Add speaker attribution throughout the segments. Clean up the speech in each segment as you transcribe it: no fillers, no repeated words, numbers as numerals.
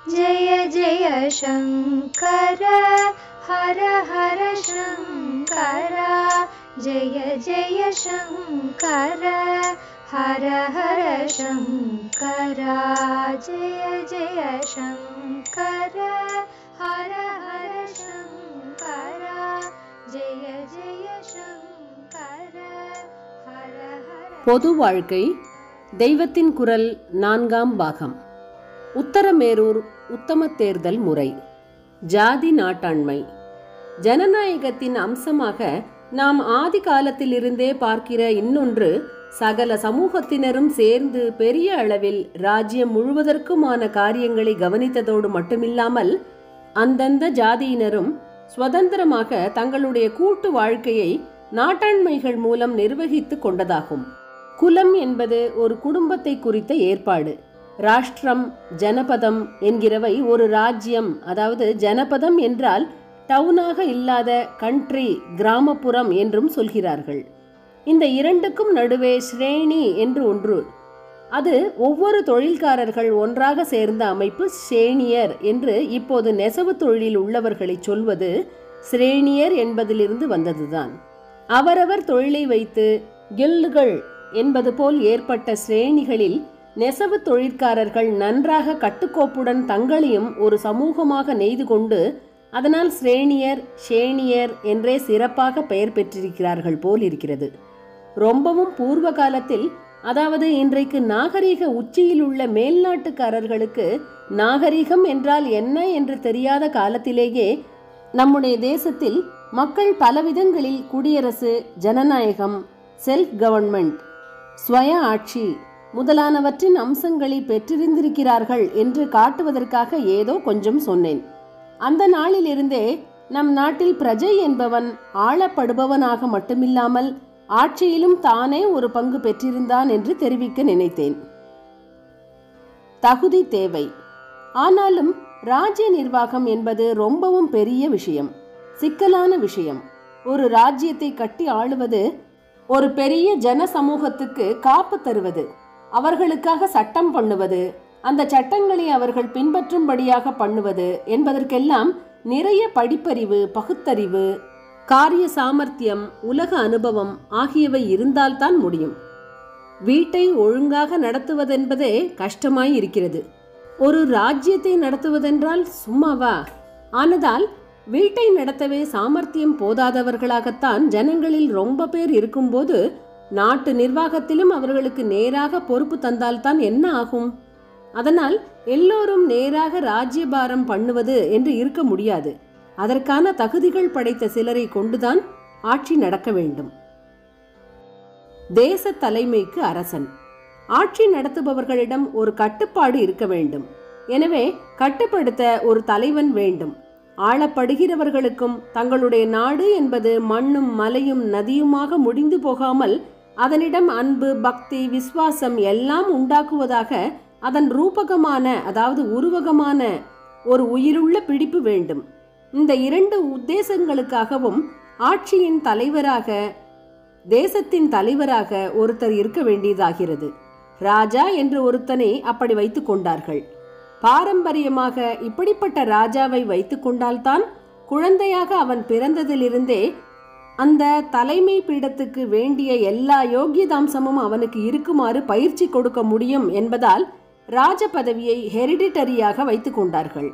Speaker 1: जय जय शङ्कर हर हर शङ्कर जय जय शङ्कर हर हर शङ्कर जय जय शङ्कर हर हर शङ्कर जय जय शङ्कर हर हर.
Speaker 2: பொது வாழ்க்கை தெய்வத்தின் குரல் 4ஆம் பாகம். உத்தரமேரூர் உத்தம தேர்தல் முறை. ஜாதி நாட்டாண்மை ஜனநாயகத்தின் அம்சமாக நாம் ஆதி காலத்திலிருந்தே பார்க்கிற இன்னொன்று, சகல சமூகத்தினரும் சேர்ந்து பெரிய அளவில் ராஜ்யம் முழுவதற்குமான காரியங்களை கவனித்ததோடு மட்டுமில்லாமல் அந்தந்த ஜாதியினரும் சுதந்திரமாக தங்களுடைய கூட்டு வாழ்க்கையை நாட்டாண்மைகள் மூலம் நிர்வகித்து கொண்டதாகும். குலம் என்பது ஒரு குடும்பத்தை குறித்த ஏற்பாடு. ராஷ்டிரம், ஜனபதம் என்கிறவை ஒரு ராஜ்யம், அதாவது ஜனபதம் என்றால் டவுனாக இல்லாத கண்ட்ரி, கிராமப்புறம் என்றும் சொல்கிறார்கள். இந்த இரண்டுக்கும் நடுவே ஸ்ரேணி என்று ஒன்று, அது ஒவ்வொரு தொழில்காரர்கள் ஒன்றாக சேர்ந்த அமைப்பு சேனியர் என்று இப்போது நெசவு தொழிலில் உள்ளவர்களை சொல்வது ஸ்ரேணியர் என்பதிலிருந்து வந்ததுதான். அவரவர் தொழிலை வைத்து கில்டுகள் என்பது போல் ஏற்பட்ட ஸ்ரேணிகளில் நெசவு தொழிற்காரர்கள் நன்றாக கட்டுக்கோப்புடன் தங்களையும் ஒரு சமூகமாக நெய்து கொண்டு அதனால் ஸ்ரேணியர், ஷேணியர் என்றே சிறப்பாக பெயர் பெற்றிருக்கிறார்கள் போல் இருக்கிறது. ரொம்பவும் பூர்வ காலத்தில், அதாவது இன்றைக்கு நாகரிக உச்சியில் உள்ள மேல்நாட்டுக்காரர்களுக்கு நாகரிகம் என்றால் என்ன என்று தெரியாத காலத்திலேயே நம்முடைய தேசத்தில் மக்கள் பலவிதங்களில் குடியரசு, ஜனநாயகம், செல்ஃப் கவர்மெண்ட், ஸ்வய ஆட்சி முதலானவற்றின் அம்சங்களை பெற்றிருந்திருக்கிறார்கள் என்று காட்டுவதற்காக ஏதோ கொஞ்சம் சொன்னேன். அந்த நாளிலிருந்தே நம் நாட்டில் பிரஜை என்பவன் ஆளப்படுபவனாக மட்டுமில்லாமல் ஆட்சியிலும் தானே ஒரு பங்கு பெற்றிருந்தான் என்று தெரிவிக்க நினைத்தேன். தகுதி தேவை. ஆனாலும் ராஜ்ய நிர்வாகம் என்பது ரொம்பவும் பெரிய விஷயம், சிக்கலான விஷயம். ஒரு ராஜ்யத்தை கட்டி ஆளுவது, ஒரு பெரிய ஜன சமூகத்துக்கு காப்பு தருவது, அவர்களுக்காக சட்டம் பண்ணுவது, அந்த சட்டங்களை அவர்கள் பின்பற்றும்படியாக பண்ணுவது என்பதற்கெல்லாம் நிறைய படிப்பறிவு, பகுத்தறிவு, காரிய சாமர்த்தியம், உலக அனுபவம் ஆகியவை இருந்தால்தான் முடியும். வீட்டை ஒழுங்காக நடத்துவதென்பதே கஷ்டமாய் இருக்கிறது. ஒரு ராஜ்யத்தை நடத்துவதென்றால் சும்மாவா? ஆனதால் வீட்டை நடத்தவே சாமர்த்தியம் போதாதவர்களாகத்தான் ஜனங்களில் ரொம்ப பேர் இருக்கும்போது நாட்டு நிர்வாகத்திலும் அவர்களுக்கு நேராக பொறுப்பு தந்தால்தான் என்ன ஆகும்? அதனால் எல்லோரும் நேராக ராஜ்யபாரம் பண்ணுவது என்று இருக்க முடியாது. அதற்கான தகுதிகள் படைத்த சிலரை கொண்டுதான் ஆட்சி நடக்க வேண்டும். தேச தலைமைக்கு அரசன். ஆட்சி நடத்துபவர்களிடம் ஒரு கட்டுப்பாடு இருக்க வேண்டும். எனவே கட்டுப்படுத்த ஒரு தலைவன் வேண்டும். ஆளப்படுகிறவர்களுக்கும் தங்களுடைய நாடு என்பது மண்ணும் மலையும் நதியுமாக முடிந்து போகாமல் அதனிடம் அன்பு, பக்தி, விசுவாசம் எல்லாம் உண்டாக்குவதாக அதன் ரூபகமான, அதாவது உருவகமான ஒரு உயிருள்ள பிடிப்பு வேண்டும். இந்த இரண்டு உத்தேசங்களுக்காகவும் ஆட்சியின் தலைவராக, தேசத்தின் தலைவராக ஒருத்தர் இருக்க வேண்டியதாகிறது. ராஜா என்று ஒருத்தனை அப்படி வைத்துக் கொண்டார்கள். பாரம்பரியமாக இப்படிப்பட்ட ராஜாவை வைத்துக் கொண்டால்தான் குழந்தையாக அவன் பிறந்ததிலிருந்தே அந்த தலைமை பீடத்துக்கு வேண்டிய எல்லா யோகியதாம்சமும் அவனுக்கு இருக்குமாறு பயிற்சி கொடுக்க முடியும் என்பதால் ராஜ பதவியை ஹெரிடிட்டரியாக வைத்துக் கொண்டார்கள்.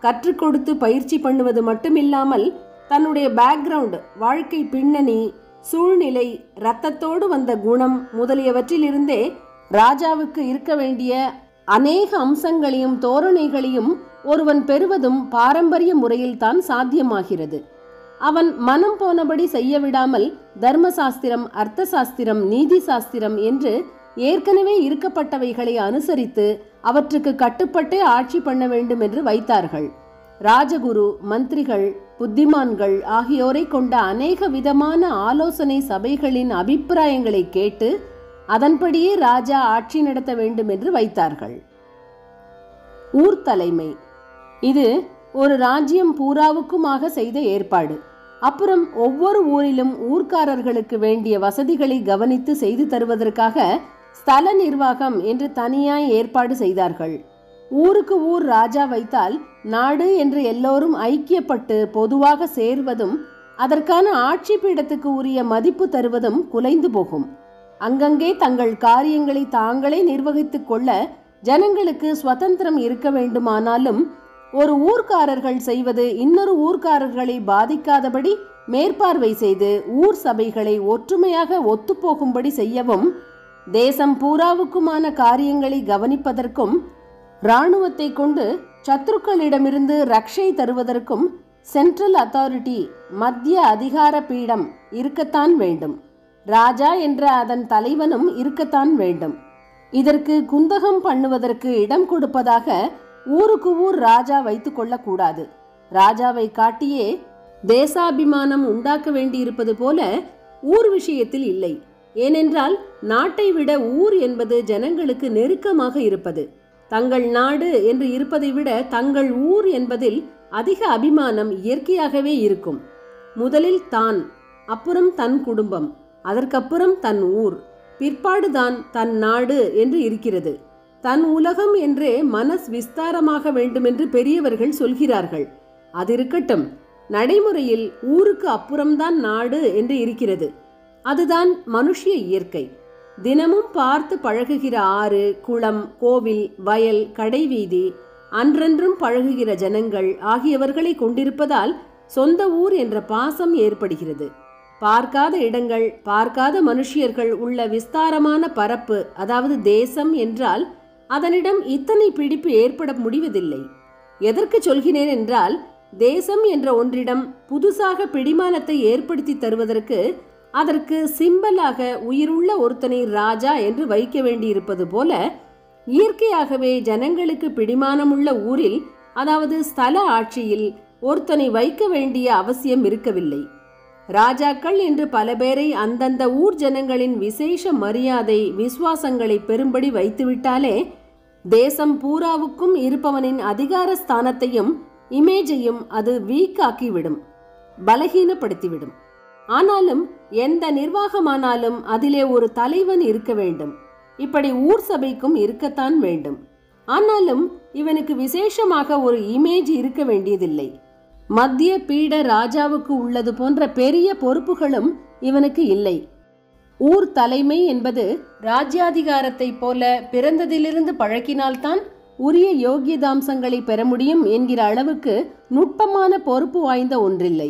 Speaker 2: கற்றுக் கொடுத்து பயிற்சி பண்ணுவது மட்டுமில்லாமல் தன்னுடைய பேக்ரவுண்ட், வாழ்க்கை பின்னணி, சூழ்நிலை, இரத்தத்தோடு வந்த குணம் முதலியவற்றிலிருந்தே ராஜாவுக்கு இருக்க வேண்டிய அநேக அம்சங்களையும் தோரணைகளையும் ஒருவன் பெறுவதும் பாரம்பரிய முறையில்தான் சாத்தியமாகிறது. அவன் மனம் போனபடி செய்ய விடாமல் தர்மசாஸ்திரம், அர்த்த சாஸ்திரம், நீதி சாஸ்திரம் என்று ஏற்கனவே இருக்கப்பட்டவைகளை அனுசரித்து அவற்றுக்கு கட்டுப்பட்டே ஆட்சி பண்ண வேண்டும் என்று வைத்தார்கள். ராஜகுரு, மந்திரிகள், புத்திமான்கள் ஆகியோரை கொண்ட அநேக விதமான ஆலோசனை சபைகளின் அபிப்பிராயங்களை கேட்டு அதன்படியே ராஜா ஆட்சி நடத்த வேண்டும் என்று வைத்தார்கள். ஊர் தலைமை. இது ஒரு ராஜ்யம் பூராவுக்குமாக செய்த ஏற்பாடு. அப்புறம் ஒவ்வொரு ஊரிலும் ஊர்க்காரர்களுக்கு வேண்டிய வசதிகளை கவனித்து செய்து தருவதற்காக ஸ்தல நிர்வாகம் என்று தனியாய் ஏற்பாடு செய்தார்கள். ஊருக்கு ஊர் ராஜா வைத்தால் நாடு என்று எல்லோரும் ஐக்கியப்பட்டு பொதுவாக சேர்வதும் அதற்கான ஆட்சி பீடத்துக்கு உரிய மதிப்பு தருவதும் குலைந்து போகும். அங்கங்கே தங்கள் காரியங்களை தாங்களே நிர்வகித்துக் கொள்ள ஜனங்களுக்கு சுதந்திரம் இருக்க வேண்டுமானாலும் ஒரு ஊர்க்காரர்கள் செய்வது இன்னொரு ஊர்க்காரர்களை பாதிக்காதபடி மேற்பார்வை செய்து ஊர் சபைகளை ஒற்றுமையாக ஒத்துப்போகும்படி செய்யவும், தேசம் பூராவுக்குமான காரியங்களை கவனிப்பதற்கும், இராணுவத்தை கொண்டு சத்துருக்களிடமிருந்து ரக்ஷை தருவதற்கும் சென்ட்ரல் அத்தாரிட்டி, மத்திய அதிகார பீடம் இருக்கத்தான் வேண்டும். ராஜா என்ற அதன் தலைவனும் இருக்கத்தான் வேண்டும். இதற்கு குந்தகம் பண்ணுவதற்கு இடம் கொடுப்பதாக ஊருக்கு ஊர் ராஜா வைத்து கொள்ளக்கூடாது. ராஜாவை காட்டியே தேசாபிமானம் உண்டாக்க வேண்டியிருப்பது போல ஊர் விஷயத்தில் இல்லை. ஏனென்றால் நாட்டை விட ஊர் என்பது ஜனங்களுக்கு நெருக்கமாக இருப்பது. தங்கள் நாடு என்று இருப்பதை விட தங்கள் ஊர் என்பதில் அதிக அபிமானம் இயற்கையாகவே இருக்கும். முதலில் தான், அப்புறம் தன் குடும்பம், அதற்கப்புறம் தன் ஊர், பிற்பாடுதான் தன் நாடு என்று இருக்கிறது. தன் உலகம் என்றே மனஸ் விஸ்தாரமாக வேண்டுமென்று பெரியவர்கள் சொல்கிறார்கள். அது இருக்கட்டும், நடைமுறையில் ஊருக்கு அப்புறம்தான் நாடு என்று இருக்கிறது. அதுதான் மனுஷிய இயற்கை. தினமும் பார்த்து பழகுகிற ஆறு, குளம், கோவில், வயல், கடைவீதி, அன்றன்றும் பழகுகிற ஜனங்கள் ஆகியவர்களை கொண்டிருப்பதால் சொந்த ஊர் என்ற பாசம் ஏற்படுகிறது. பார்க்காத இடங்கள், பார்க்காத மனுஷியர்கள் உள்ள விஸ்தாரமான பரப்பு, அதாவது தேசம் என்றால் அதனிடம் இத்தனை பிடிப்பு ஏற்பட முடிவதில்லை. எதற்கு சொல்கிறேன் என்றால், தேசம் என்ற ஒன்றிடம் புதுசாக பிடிமானத்தை ஏற்படுத்தி தருவதற்கு அதற்கு சிம்பலாக உயிருள்ள ஒருத்தனை ராஜா என்று வைக்க வேண்டியிருப்பது போல, இயற்கையாகவே ஜனங்களுக்கு பிடிமானமுள்ள ஊரில், அதாவது ஸ்தல ஆட்சியில் ஒருத்தனை வைக்க வேண்டிய அவசியம் இருக்கவில்லை. ராஜாக்கள் என்று பல பேரை அந்தந்த ஊர் ஜனங்களின் விசேஷ மரியாதை விசுவாசங்களை பெறும்படி வைத்துவிட்டாலே தேசம் பூராவுக்கும் இருப்பவனின் அதிகார ஸ்தானத்தையும் இமேஜையும் அது வீக்காக்கிவிடும், பலகீனப்படுத்திவிடும். ஆனாலும் எந்த நிர்வாகமானாலும் அதிலே ஒரு தலைவன் இருக்க வேண்டும். இப்படி ஊர் சபைக்கும் இருக்கத்தான் வேண்டும். ஆனாலும் இவனுக்கு விசேஷமாக ஒரு இமேஜ் இருக்க வேண்டியதில்லை. மத்திய பீட ராஜாவுக்கு உள்ளது போன்ற பெரிய பொறுப்புகளும் இவனுக்கு இல்லை. ஊர் தலைமை என்பது ராஜ்யாதிகாரத்தை போல பிறந்ததிலிருந்து பழக்கினால்தான் உரிய யோகியதாம்சங்களை பெற முடியும் என்கிற அளவுக்கு நுட்பமான பொறுப்பு வாய்ந்த ஒன்றில்லை.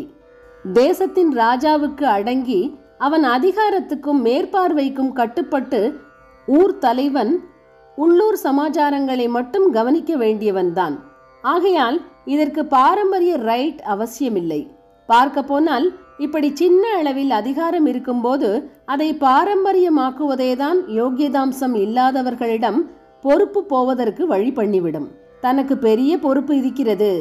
Speaker 2: தேசத்தின் ராஜாவுக்கு அடங்கி அவன் அதிகாரத்துக்கும் மேற்பார்வைக்கும் கட்டுப்பட்டு ஊர் தலைவன் உள்ளூர் சமாச்சாரங்களை மட்டும் கவனிக்க வேண்டியவன்தான். ஆகையால் இதற்கு பாரம்பரிய ரைட் அவசியமில்லை. பார்க்க போனால் இப்படி சின்ன அளவில் அதிகாரம் இருக்கும்போது அதை பாரம்பரியமாக்குவதேதான் யோகியதாம்சம் இல்லாதவர்களிடம் பொறுப்பு போவதற்கு வழி பண்ணிவிடும். தனக்கு பெரிய பொறுப்பு இருக்கிறது,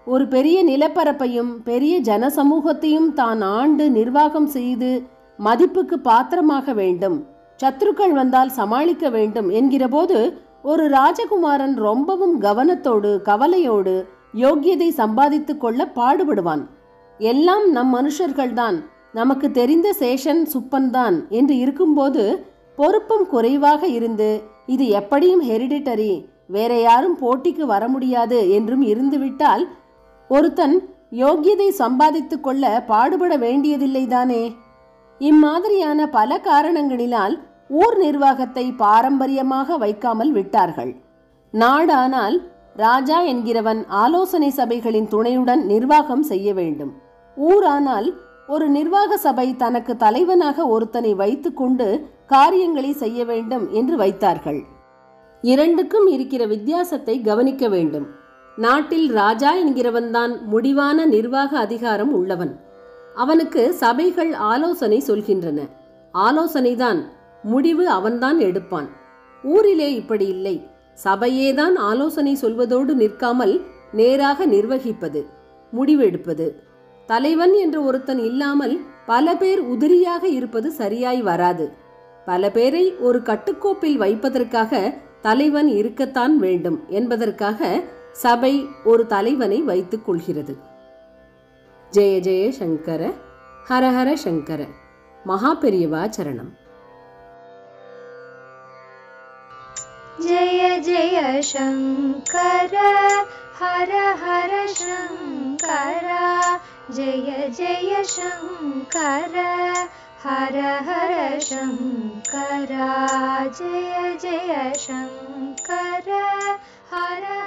Speaker 2: ஒரு பெரிய நிலப்பரப்பையும் பெரிய ஜனசமூகத்தையும் தான் ஆண்டு நிர்வாகம் செய்து மதிப்புக்கு பாத்திரமாக வேண்டும், சத்துருக்கள் வந்தால் சமாளிக்க வேண்டும் என்கிற போது ஒரு ராஜகுமாரன் ரொம்பவும் கவனத்தோடு கவலையோடு யோகியதை சம்பாதித்து கொள்ள பாடுபடுவான். எல்லாம் நம் மனுஷர்கள்தான், நமக்கு தெரிந்த சேஷன் சுப்பன்தான் என்று இருக்கும்போது பொறுப்பும் குறைவாக இருந்து இது எப்படியும் ஹெரிடிட்டரி, வேற யாரும் போட்டிக்கு வர முடியாது என்றும் இருந்துவிட்டால் ஒருத்தன் யோகியதை சம்பாதித்து கொள்ள பாடுபட வேண்டியதில்லைதானே. இம்மாதிரியான பல காரணங்களினால் ஊர் நிர்வாகத்தை பாரம்பரியமாக வைக்காமல் விட்டார்கள். நாடானால் ராஜா என்கிறவன் ஆலோசனை சபைகளின் துணையுடன் நிர்வாகம் செய்ய வேண்டும். ஊரானால் ஒரு நிர்வாக சபை தனக்கு தலைவனாக ஒருத்தனை வைத்து கொண்டு காரியங்களை செய்ய வேண்டும் என்று வைத்தார்கள். இரண்டுக்கும் இருக்கிற வித்தியாசத்தை கவனிக்க வேண்டும். நாட்டில் ராஜா என்கிறவன்தான் முடிவான நிர்வாக அதிகாரம் உள்ளவன். அவனுக்கு சபைகள் ஆலோசனை சொல்கின்றன. ஆலோசனைதான், முடிவு அவன்தான் எடுப்பான். ஊரிலே இப்படி இல்லை. சபையேதான் ஆலோசனை சொல்வதோடு நிற்காமல் நேராக நிர்வகிப்பது, முடிவெடுப்பது. தலைவன் என்று ஒருத்தன் இல்லாமல் பல பேர் உதிரியாக இருப்பது சரியாய் வராது. பல பேரை ஒரு கட்டுக்கோப்பில் வைப்பதற்காக தலைவன் இருக்கத்தான் வேண்டும் என்பதற்காக சபை ஒரு தலைவனை வைத்துக் கொள்கிறது. ஜெய ஜெய சங்கர, ஹரஹர சங்கர. மகா பெரியவா சரணம்.
Speaker 1: जय जय शङ्कर हर हर शङ्कर जय जय शङ्कर हर हर शङ्कर जय जय शङ्कर हर